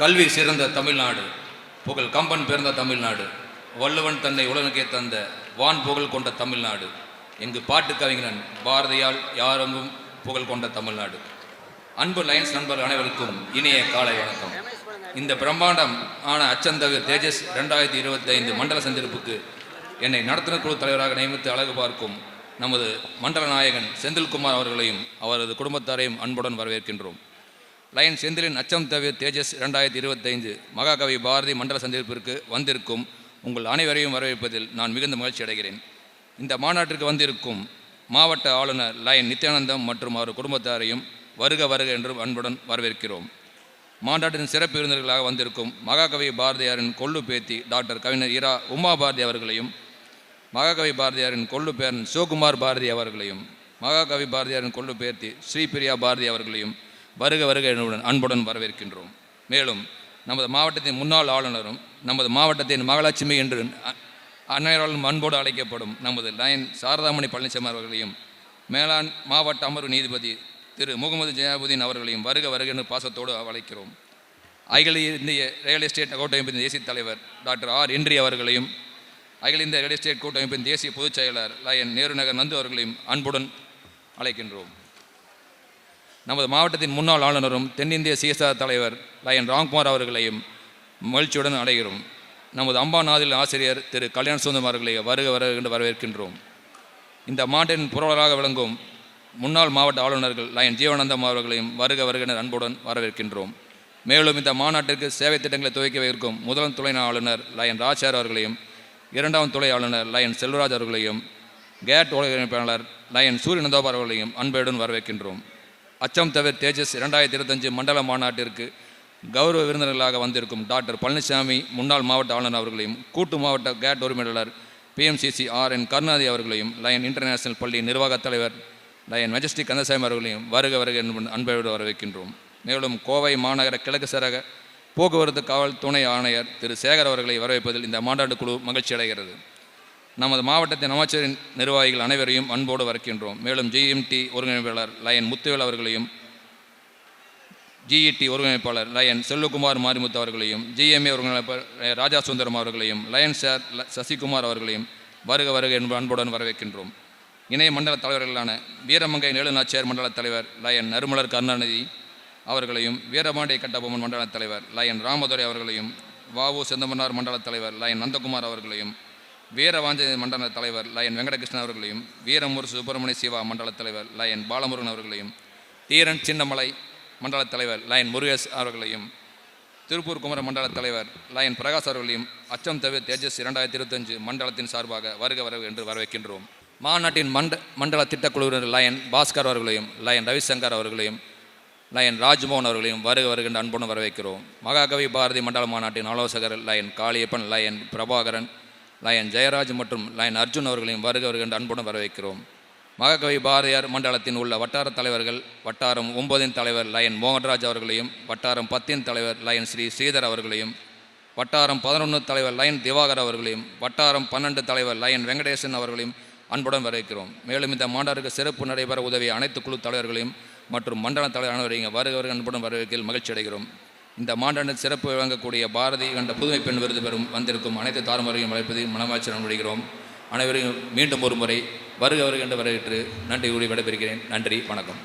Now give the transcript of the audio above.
கல்வி சிறந்த தமிழ்நாடு, புகழ் கம்பன் பிறந்த தமிழ்நாடு, வள்ளுவன் தன்னை உலகே தந்த வான் புகழ் கொண்ட தமிழ்நாடு, எங்கு பாட்டு கவிஞன் பாரதியால் யாரெங்கும் புகழ் கொண்ட தமிழ்நாடு. அன்பு லயன்ஸ் நண்பர் அனைவருக்கும் இனிய காலை வணக்கம். இந்த பிரம்மாண்டம் ஆன அச்சந்தகு தேஜஸ் 2025 மண்டல சந்திப்புக்கு என்னை நடத்துனர் குழு தலைவராக நியமித்து அழகு பார்க்கும் நமது மண்டல நாயகன் செந்தில்குமார் அவர்களையும் அவரது குடும்பத்தாரையும் அன்புடன் வரவேற்கின்றோம். லயன் செந்திலின் அச்சம் தவிர தேஜஸ் 2025 மகாகவி பாரதி மண்டல சந்திப்பிற்கு வந்திருக்கும் உங்கள் அனைவரையும் வரவேற்பதில் நான் மிகுந்த மகிழ்ச்சி அடைகிறேன். இந்த மாநாட்டிற்கு வந்திருக்கும் மாவட்ட ஆளுநர் லயன் நித்யானந்தம் மற்றும் அவர் குடும்பத்தாரையும் வருக வருக என்று அன்புடன் வரவேற்கிறோம். மாநாட்டின் சிறப்பு விருந்தினர்களாக வந்திருக்கும் மகாகவி பாரதியாரின் கொள்ளு பேத்தி டாக்டர் கவிஞர் இரா உமா பாரதி அவர்களையும், மகாகவி பாரதியாரின் கொள்ளு பேரன் சிவகுமார் பாரதி அவர்களையும், மகாகவி பாரதியாரின் கொள்ளு பேத்தி ஸ்ரீபிரியா பாரதி அவர்களையும் வருக வருக என்னுடன் அன்புடன் வரவேற்கின்றோம். மேலும் நமது மாவட்டத்தின் முன்னாள் ஆளுநரும் நமது மாவட்டத்தின் மகாலட்சுமி என்று அனைவராலும் அன்போடு அழைக்கப்படும் நமது லயன் சாரதாமணி பழனிசாமி அவர்களையும், மேலாண் மாவட்ட அமர்வு நீதிபதி திரு முகமது ஜயாபுதீன் அவர்களையும் வருக வருக என்று பாசத்தோடு அழைக்கிறோம். அகில இந்திய ரியல் எஸ்டேட் கூட்டமைப்பின் தேசிய தலைவர் டாக்டர் ஆர் ஹென்றி அவர்களையும், அகில இந்திய ரியல் எஸ்டேட் கூட்டமைப்பின் தேசிய பொதுச் செயலாளர் லயன் நேரு நகர் நந்து அவர்களையும் அன்புடன் அழைக்கின்றோம். நமது மாவட்டத்தின் முன்னாள் ஆளுநரும் தென்னிந்திய சிஎஸ்ஆர் தலைவர் லயன் ராம்குமார் அவர்களையும் மகிழ்ச்சியுடன் அடைகிறோம். நமது அம்பாநாதில் ஆசிரியர் திரு கல்யாண சுந்தரம் அவர்களை வருக வருக என்று வரவேற்கின்றோம். இந்த மாவட்டத்தின் புரவலராக விளங்கும் முன்னாள் மாவட்ட ஆளுநர்கள் லயன் ஜீவானந்தம் அவர்களையும் வருக வருக என அன்புடன் வரவேற்கின்றோம். மேலும் இந்த மாநாட்டிற்கு சேவை திட்டங்களை துவக்கி வைக்கும் முதலாம் துணை ஆளுநர் லயன் ராஜார் அவர்களையும், இரண்டாம் துணை ஆளுநர் லயன் செல்வராஜ் அவர்களையும், கேட் ஒருங்கிணைப்பாளர் லயன் சூரியநந்தோபார் அவர்களையும் அன்புடன் வரவேற்கின்றோம். அச்சம் தவிர தேஜஸ் 2025 மண்டல மாநாட்டிற்கு கௌரவ விருந்தினர்களாக வந்திருக்கும் டாக்டர் பழனிசாமி முன்னாள் மாவட்ட ஆளுநர் அவர்களையும், கூட்டு மாவட்ட கேட் உரிமையாளர் PMCC RN கருணாநிதி அவர்களையும், லயன் இன்டர்நேஷனல் பள்ளி நிர்வாகத் தலைவர் லயன் மெஜஸ்டிக் கந்தசாமி அவர்களையும் வருக வருக அன்போடு வரவேற்கின்றோம். மேலும் கோவை மாநகர கிழக்கு சரக போக்குவரத்து காவல் துணை ஆணையர் திரு சேகர் அவர்களை வரவேற்பதில் இந்த மாநாட்டு குழு மகிழ்ச்சி அடைகிறது. நமது மாவட்டத்தின் அமைச்சரின் நிர்வாகிகள் அனைவரையும் அன்போடு வரக்கின்றோம். மேலும் GMT ஒருங்கிணைப்பாளர் லயன் முத்துவேல் அவர்களையும், GET ஒருங்கிணைப்பாளர் லயன் செல்வகுமார் மாரிமுத்து அவர்களையும், GMA ஒருங்கிணைப்பாளர் ராஜா சுந்தரம் அவர்களையும், லயன் சார் சசிகுமார் அவர்களையும் வருக வருக என்பது அன்புடன் வரவேற்கின்றோம். இணைய மண்டல தலைவர்களான வீரமங்கை நேலுநாச்சியார் மண்டல தலைவர் லயன் நறுமலர் கருணாநிதி அவர்களையும், வீரபாண்டிய கட்டபொம்மன் மண்டல தலைவர் லயன் ராமதுரை அவர்களையும், வாவு செந்தமன்னார் மண்டல தலைவர் லயன் நந்தகுமார் அவர்களையும், வீரவாஞ்ச மண்டல தலைவர் லயன் வெங்கடகிருஷ்ணன் அவர்களையும், வீரமூர் சுப்பிரமணிய சிவா மண்டல தலைவர் லயன் பாலமுருகன் அவர்களையும், தீரன் சின்னமலை மண்டல தலைவர் லயன் முருகேஷ் அவர்களையும், திருப்பூர் குமர மண்டல தலைவர் லயன் பிரகாஷ் அவர்களையும் அச்சம் தவிர தேஜஸ் 2025 மண்டலத்தின் சார்பாக வருக வருக என்று வரவேற்கின்றோம். மாநாட்டின் மண்டல திட்டக்குழுவினர் லயன் பாஸ்கர் அவர்களையும், லயன் ரவிசங்கர் அவர்களையும், லயன் ராஜ்மோகன் அவர்களையும் வருக வருக என்று அன்புடன் வரவேற்கிறோம். மகாகவி பாரதி மண்டல மாநாட்டின் ஆலோசகர் Lion Kaliappan, Lion Prabhakaran, Lion Jayaraj மற்றும் லயன் அர்ஜுன் அவர்களையும் வருக வருக என்று அன்புடன் வரவேற்கிறோம். மகாகவி பாரதியார் மண்டலத்தின் உள்ள வட்டார தலைவர்கள் வட்டாரம் 9 தலைவர் லயன் மோகன்ராஜ் அவர்களையும், வட்டாரம் 10 தலைவர் லயன் ஸ்ரீதர் அவர்களையும், வட்டாரம் 11 தலைவர் லயன் திவாகர் அவர்களையும், வட்டாரம் 12 தலைவர் லயன் வெங்கடேசன் அவர்களையும் அன்புடன் வரவேற்கிறோம். மேலும் இந்த மாநாட்டிற்கு சிறப்பு நடைபெற உதவிய அனைத்து குழு தலைவர்களையும் மற்றும் மண்டல தலைவர் அனைவரையும் வருக வருக அன்புடன் வரவேற்கில் மகிழ்ச்சி அடைகிறோம். இந்த மாநாட்டில் சிறப்பு வழங்கக்கூடிய பாரதி கண்ட புதுமை பெண் விருது பெறும் வந்திருக்கும் அனைத்து தாரமுறையும் அழைப்பதில் மனமாட்சி நம்புகிறோம். அனைவரையும் மீண்டும் ஒரு முறை வருக வருக என்று வரவேற்று நன்றி கூறி விடைபெறுகிறேன். நன்றி, வணக்கம்.